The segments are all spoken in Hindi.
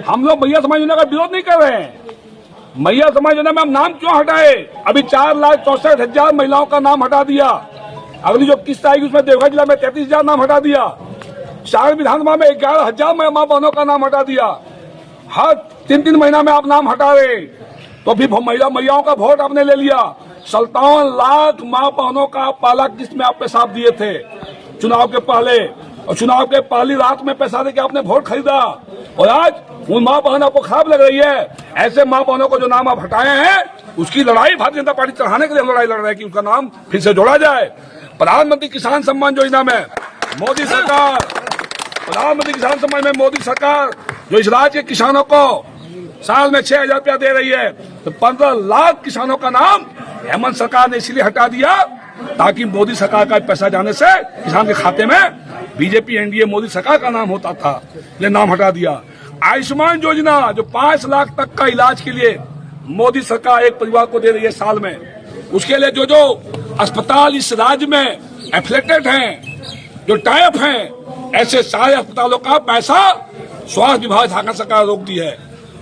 हम लोग मैया समाज योजना का विरोध नहीं कर रहे हैं। मैया समाज योजना में हम नाम क्यों हटाए? अभी 4,64,000 महिलाओं का नाम हटा दिया। अगली जो किस्त आएगी उसमें देवघर जिला में 33,000 नाम हटा दिया। सारण विधानसभा में 11,000 माँ बहनों का नाम हटा दिया। हर 3-3 महीना में आप नाम हटा रहे, तो फिर मैयाओं का वोट आपने ले लिया। 57 लाख माँ बहनों का पहला किस्त में आप पेशाब दिए थे चुनाव के पहले, और चुनाव के पहली रात में पैसा देके आपने वोट खरीदा, और आज वो माँ बहन आपको खराब लग रही है। ऐसे माँ बहनों को जो नाम आप हटाए हैं उसकी लड़ाई भारतीय जनता पार्टी चढ़ाने के लिए हम लड़ाई लड़ रहे हैं कि उसका नाम फिर से जोड़ा जाए। प्रधानमंत्री किसान सम्मान योजना में मोदी सरकार, प्रधानमंत्री किसान सम्मान में मोदी सरकार जो इस राज्य के किसानों को साल में 6,000 रुपया दे रही है, तो 15 लाख किसानों का नाम हेमंत सरकार ने इसलिए हटा दिया ताकि मोदी सरकार का पैसा जाने से किसान के खाते में बीजेपी एनडीए मोदी सरकार का नाम होता था, ये नाम हटा दिया। आयुष्मान योजना जो 5 लाख तक का इलाज के लिए मोदी सरकार एक परिवार को दे रही है साल में, उसके लिए जो अस्पताल इस राज्य में एफिलेटेड हैं, जो टाइप हैं, ऐसे सारे अस्पतालों का पैसा स्वास्थ्य विभाग झारखंड सरकार रोकती है।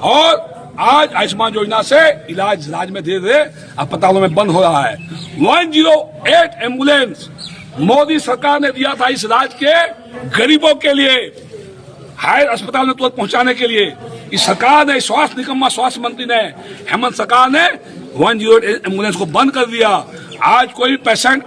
और आज आयुष्मान योजना से इलाज राज्य में धीरे धीरे अस्पतालों में बंद हो रहा है। 108 एम्बुलेंस मोदी सरकार ने दिया था इस राज्य के गरीबों के लिए, हायर अस्पताल में तुरंत पहुंचाने के लिए। इस सरकार ने, स्वास्थ्य निकम्मा स्वास्थ्य मंत्री ने, हेमंत सरकार ने 108 एम्बुलेंस को बंद कर दिया। आज कोई पेशेंट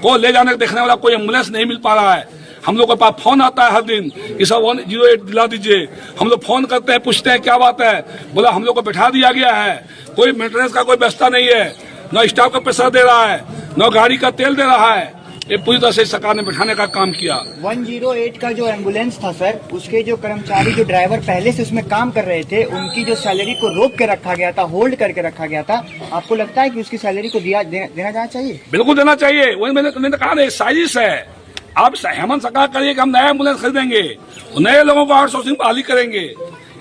को ले जाने देखने वाला कोई एम्बुलेंस नहीं मिल पा रहा है। हम लोग के पास फोन आता है हर दिन कि सब 108 दिला दीजिए। हम लोग फोन करते हैं, पूछते हैं क्या बात है, बोला हम लोग को बैठा दिया गया है, कोई मेंटेनेंस का कोई व्यवस्था नहीं है, न स्टाफ का पैसा दे रहा है, न गाड़ी का तेल दे रहा है। ये पूरी तरह से सरकार ने बैठाने का काम किया। 108 का जो एम्बुलेंस था सर, उसके जो कर्मचारी, जो ड्राइवर पहले से उसमें काम कर रहे थे, उनकी जो सैलरी को रोक के रखा गया था, होल्ड करके रखा गया था। आपको लगता है कि उसकी सैलरी को देना जाना चाहिए? बिल्कुल देना चाहिए। वही मैंने कहा ना, साजिश है। आप हेमंत सरकार करिए कि हम नया एम्बुलेंस खरीदेंगे, नए लोगों को आउटसोर्सिंग बहाली करेंगे।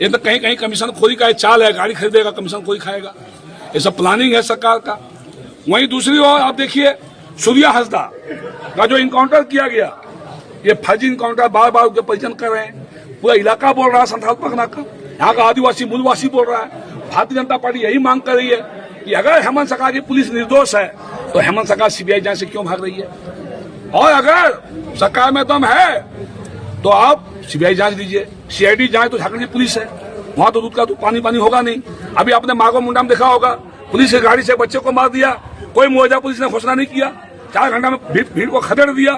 ये तो कहीं कहीं कमीशन खोरी का चाल है, गाड़ी खरीदेगा कमीशन खोरी खाएगा, ये सब प्लानिंग है सरकार का। वहीं दूसरी ओर आप देखिए, सूर्या हंसदा का जो इनकाउंटर किया गया, ये फर्जी इनकाउंटर बार बार उसके परिजन कर रहे हैं। पूरा इलाका बोल रहा है संथाल परगना का, यहाँ का आदिवासी मूलवासी बोल रहा है। भारतीय जनता पार्टी यही मांग कर रही है कि अगर हेमंत सरकार की पुलिस निर्दोष है तो हेमंत सरकार सीबीआई जांच से क्यों भाग रही है, और अगर सरकार में दम है तो आप सीबीआई जांच दीजिए। सीआईडी जांच तो झारखंड की पुलिस है, वहां तो दूध का तो पानी होगा नहीं। अभी आपने मागो मुंडा में देखा होगा, पुलिस की गाड़ी से बच्चे को मार दिया, कोई मुआवजा पुलिस ने घोषणा नहीं किया, 4 घंटा में भीड़ को खदेड़ दिया।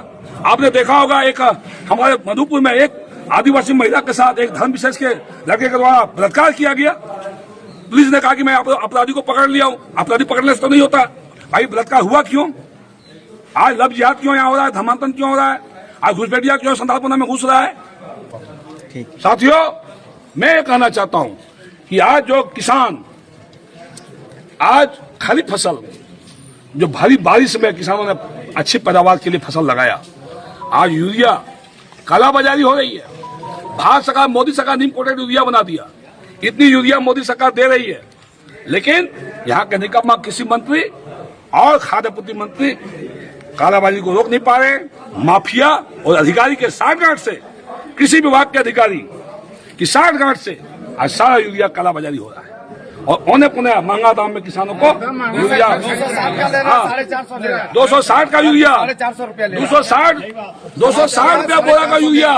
आपने देखा होगा एक हमारे मधुपुर में एक आदिवासी महिला के साथ एक धर्म विशेष के लड़के के द्वारा बलात्कार किया गया। पुलिस ने कहा कि मैं अपराधी को पकड़ लिया हूँ। अपराधी पकड़ने से तो नहीं होता भाई, बलात्कार हुआ क्यों? आज लब जिहाद क्यों यहाँ हो रहा है, धर्मांतरण क्यों हो रहा है, आज घुसपैठिया क्यों संथालपना में घुस रहा है? साथियों, मैं ये कहना चाहता हूँ कि आज जो किसान, आज खरीफ फसल जो भारी बारिश में किसानों ने अच्छी पैदावार के लिए फसल लगाया, आज यूरिया कालाबाजारी हो रही है। भारत सरकार, मोदी सरकार ने इम्पोर्टेड यूरिया बना दिया। इतनी यूरिया मोदी सरकार दे रही है, लेकिन यहाँ के निकम्मा कृषि मंत्री और खाद्य आपूर्ति मंत्री कालाबाजारी को रोक नहीं पा रहे। माफिया और अधिकारी के साठगांठ से, कृषि विभाग के अधिकारी की साठगांठ से आज सारा यूरिया कालाबाजारी हो रहा है, और औने पुने महंगा दाम में किसानों को यूरिया 260 का यूरिया, 260 रुपया बोरा का यूरिया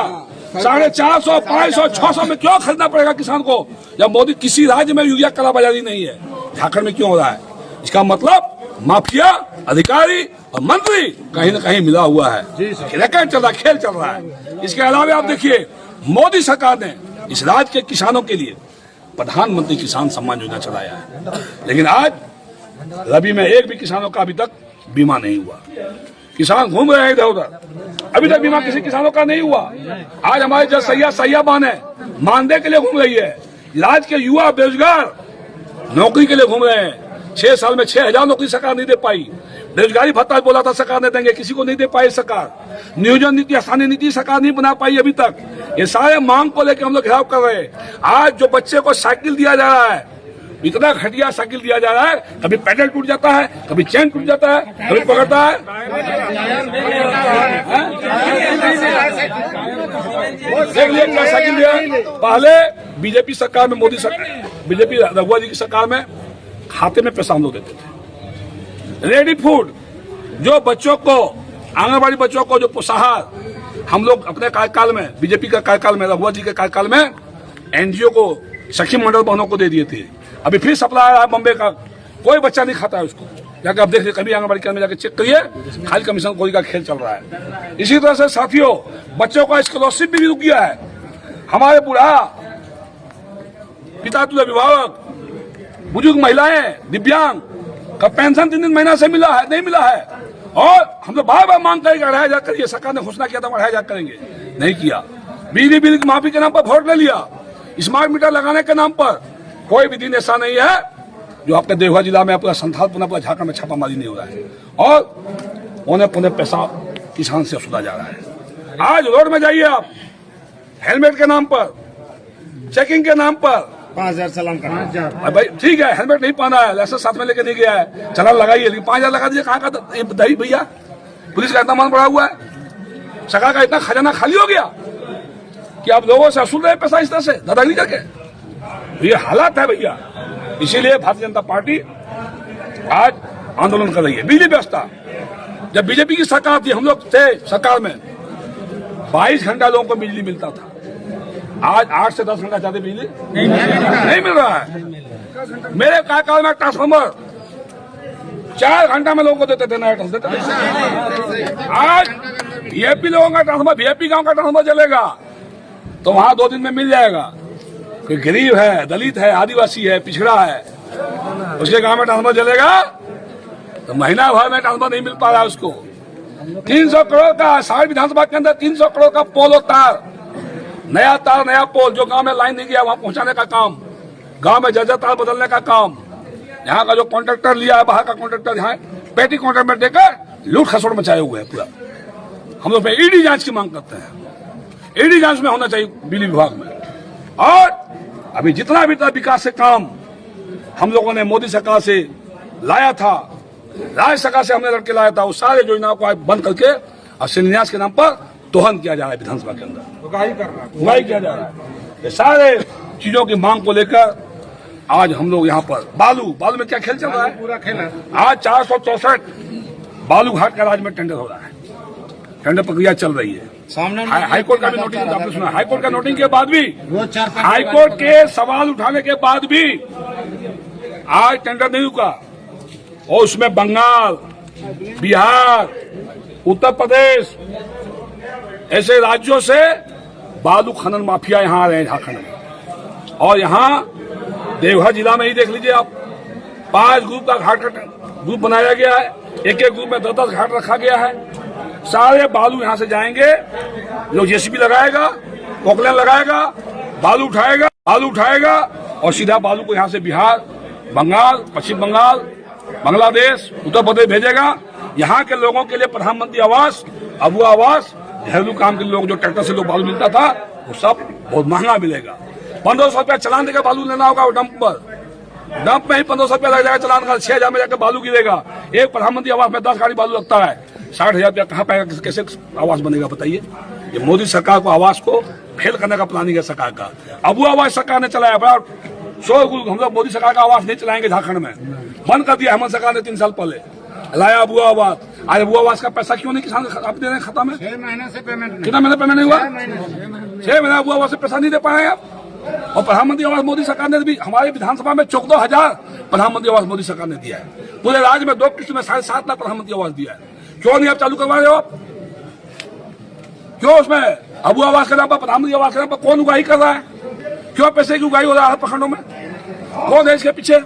450, 500, 600 में क्यों खरीदना पड़ेगा किसान को, जब मोदी किसी राज्य में यूरिया कालाबाजारी नहीं है, झारखंड में क्यों हो रहा है? इसका मतलब माफिया, अधिकारी और मंत्री कहीं न कहीं मिला हुआ है, रैकेट चल रहा है, खेल चल रहा है। इसके अलावा आप देखिए, मोदी सरकार ने इस राज्य के किसानों के लिए प्रधानमंत्री किसान सम्मान योजना चलाया है, लेकिन आज रबी में एक भी किसानों का अभी तक बीमा नहीं हुआ। किसान घूम रहे हैं इधर उधर, अभी तक बीमा किसी किसानों का नहीं हुआ। आज हमारे जो सैयाबान है, मानदेय के लिए घूम रही है। राज्य के युवा बेरोजगार नौकरी के लिए घूम रहे हैं। 6 साल में 6,000 नौकरी सरकार नहीं दे पाई। बेरोजगारी भत्ता बोला था सरकार ने देंगे, किसी को नहीं दे पाई सरकार। नियोजन नीति, आसानी नीति सरकार नहीं बना पाई अभी तक। ये सारे मांग को लेकर हम लोग घेराव कर रहे हैं। आज जो बच्चे को साइकिल दिया जा रहा है, इतना घटिया साइकिल दिया जा रहा है, कभी पैडल टूट जाता है, कभी चेन टूट जाता है, कभी पकड़ता है। देख लिए क्या साइकिल दिया। पहले बीजेपी सरकार में, मोदी सरकार, बीजेपी रघुवर जी की सरकार में खाते में पैसा हम लोग देते थे। रेडी फूड जो बच्चों को, आंगनबाड़ी बच्चों को जो पोषाहार हम लोग अपने कार्यकाल में, बीजेपी का कार्यकाल में, रघुवर जी के कार्यकाल में एनजीओ को, सखी मंडल बहनों को दे दिए थे। अभी फिर सप्लाई आया बम्बे का, कोई बच्चा नहीं खाता है उसको। जाकर आप देखिए, कभी आंगनबाड़ी केंद्र में जाकर चेक करिए, खाली कमीशन खोरी का खेल चल रहा है। इसी तरह से साथियों, बच्चों का स्कॉलरशिप भी रुक गया है। हमारे बूढ़ा, पिता तुल्य अभिभावक, बुजुर्ग महिलाएं, दिव्यांग का पेंशन 3 महीना से मिला है, नहीं मिला है। और हम लोग बार बार मांग करेंगे बढ़ाया जा करिए। सरकार ने घोषणा किया था बढ़ाया जा करेंगे, नहीं किया। बिजली बिल की माफी के नाम पर वोट ले लिया। स्मार्ट मीटर लगाने के नाम पर कोई भी दिन ऐसा नहीं है जो आपके देवघर जिला में, पूरा संथालपुर, पूरा झारखंड में छापामारी नहीं हो रहा है। और पौने पौने पैसा किसान से वसूला जा रहा है। आज रोड में जाइए आप, हेलमेट के नाम पर, चेकिंग के नाम पर 5,000 चालान करना। भाई ठीक है, हेलमेट नहीं पहना है, लाइसेंस साथ में लेके नहीं गया है, चालान लगाइए, लेकिन 5,000 लगा दीजिए। कहाँ का दही भैया, पुलिस का इतना मान बढ़ा हुआ है, सरकार का इतना खजाना खाली हो गया कि आप लोगों से वसूल रहे पैसा इस तरह से दादागिरी करके। ये हालात है भैया। इसीलिए भारतीय जनता पार्टी आज आंदोलन कर रही है। बिजली व्यवस्था, जब बीजेपी की सरकार थी, हम लोग थे सरकार में, 22 घंटा लोगों को बिजली मिलता था। आज 8 से 10 घंटा ज्यादा बिजली नहीं मिल रहा है। मेरे कार्यकाल में ट्रांसफार्मर 4 घंटा में लोगों को देते थे, नया ट्रांसफार्मर देते थे। आज वीआईपी लोगों का ट्रांसफार्मर, वीआईपी गांव का ट्रांसफार्मर चलेगा तो वहां 2 दिन में मिल जाएगा। कोई गरीब है, दलित है, आदिवासी है, पिछड़ा है, उसके गांव में ट्रांसफार्मर चलेगा तो महीना भर में ट्रांसफार्मर नहीं मिल पा रहा है उसको। 300 करोड़ का, सारे विधानसभा के अंदर 300 करोड़ का पोलो तार, नया तार, नया पोल, जो गांव में लाइन नहीं गया वहां पहुंचाने का काम, गांव में जर्जर तार बदलने का काम। यहाँ का जो कॉन्ट्रैक्टर लिया है, बाहर का कॉन्ट्रैक्टर, यहाँ पेटी कॉन्ट्रैक्ट में देकर लूट खसोट मचाए हुए हैं पूरा। हम लोग ईडी जांच की मांग करते हैं। ईडी जांच में होना चाहिए बिजली विभाग में। और अभी जितना भी विकास से काम हम लोगों ने मोदी सरकार से लाया था, राज्य सरकार से हमने लड़के लाया था, वो सारे योजनाओं को बंद करके और शिलान्यास के नाम पर दोहन किया जा रहा है विधानसभा के अंदर, उगाही किया जा रहा है। ये सारे चीजों की मांग को लेकर आज हम लोग यहाँ पर बालू में क्या खेल चल रहा है, पूरा खेल है। आज 464 बालू घाट का राज्य में टेंडर हो रहा है, टेंडर प्रक्रिया चल रही है। सामने हाईकोर्ट का भी नोटिस आपने सुना, हाईकोर्ट का नोटिस के बाद भी, हाईकोर्ट के सवाल उठाने के बाद भी आज टेंडर नहीं रुका। और उसमें बंगाल, बिहार, उत्तर प्रदेश ऐसे राज्यों से बालू खनन माफिया यहाँ आ रहे हैं झारखंड में। और यहाँ देवघर जिला में ही देख लीजिए आप, 5 ग्रुप का घाट का ग्रुप बनाया गया है, एक एक ग्रुप में 10-10 घाट रखा गया है। सारे बालू यहाँ से जाएंगे, लोग जेसीबी लगाएगा, पोकलेन लगाएगा, बालू उठाएगा और सीधा बालू को यहाँ से बिहार, बंगाल, पश्चिम बंगाल, बांग्लादेश, उत्तर प्रदेश भेजेगा। यहाँ के लोगों के लिए प्रधानमंत्री आवास, अबू आवास, घरेलू काम के लोग, जो ट्रैक्टर से लोग बालू मिलता था, वो सब बहुत महंगा मिलेगा। 1500 रुपया चलान देकर बालू लेना होगा। वो डंप में ही 1500 रुपया लग जाएगा चलान का, 6,000 में जाकर बालू गिरेगा। एक प्रधानमंत्री आवास में 10 गाड़ी बालू लगता है, 60,000 रुपया कहाँ पाएगा, कैसे आवास बनेगा बताइए। ये मोदी सरकार को आवास को फेल करने का प्लानिंग है सरकार का। अबू आवास सरकार ने चलाया, बड़ा हम लोग मोदी सरकार का आवास नहीं चलाएंगे झारखंड में, बंद कर दिया हेमंत सरकार ने 3 साल पहले। लाया अबू आवास, आज अबू आवास का पैसा क्यों नहीं किसान आप दे रहे हैं खाता में? 6 महीने से पेमेंट, कितना महीना पेमेंट नहीं हुआ? 6 महीना अबू आवास से पैसा नहीं दे पाए आप। और प्रधानमंत्री आवास मोदी सरकार ने भी, हमारे विधानसभा में 14,000 प्रधानमंत्री आवास मोदी सरकार ने दिया है। पूरे राज्य में 2 किस्त में 7.5 लाख प्रधानमंत्री आवास दिया है। क्यों नहीं आप चालू करवा रहे हो आप? क्यों उसमें अबू आवास के नाम पर, प्रधानमंत्री आवास के नाम पर कौन उगाही कर रहा है? क्यों पैसे की उगाही हो रहा है प्रखंडों में? कौन है इसके पीछे?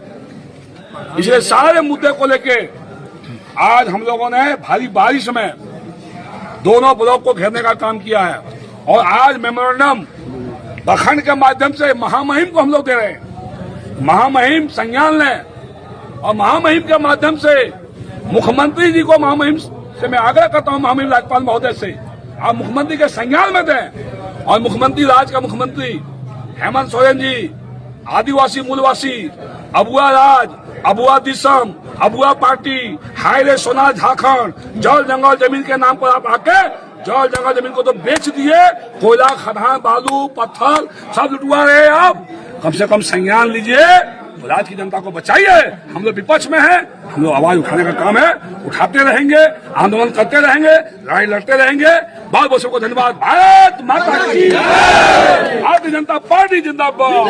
इसलिए सारे मुद्दे को लेके आज हम लोगों ने भारी बारिश में दोनों ब्लॉक को घेरने का काम किया है। और आज मेमोरेंडम प्रखंड के माध्यम से महामहिम को हम लोग दे रहे हैं। महामहिम संज्ञान लें और महामहिम के माध्यम से मुख्यमंत्री जी को, महामहिम से मैं आग्रह करता हूं, महामहिम राज्यपाल महोदय से, आप मुख्यमंत्री के संज्ञान में दें। और मुख्यमंत्री, राज्य का मुख्यमंत्री हेमंत सोरेन जी, आदिवासी मूलवासी अबुआ राज, अबुआ दिसम, अबुआ पार्टी, हाईरे सोना झारखंड, जल जंगल जमीन के नाम पर आप आके जल जंगल जमीन को तो बेच दिए, कोयला खदान बालू पत्थर सब लुटवा रहे हैं आप। कम से कम संज्ञान लीजिए, तो राज्य की जनता को बचाइए। हम लोग विपक्ष में हैं, हम लोग आवाज उठाने का काम है, उठाते रहेंगे, आंदोलन करते रहेंगे, लड़ाई लड़ते रहेंगे। बहुत बहुत सबको धन्यवाद। भारत माता की जय, भारतीय जनता पार्टी जिंदाबाद।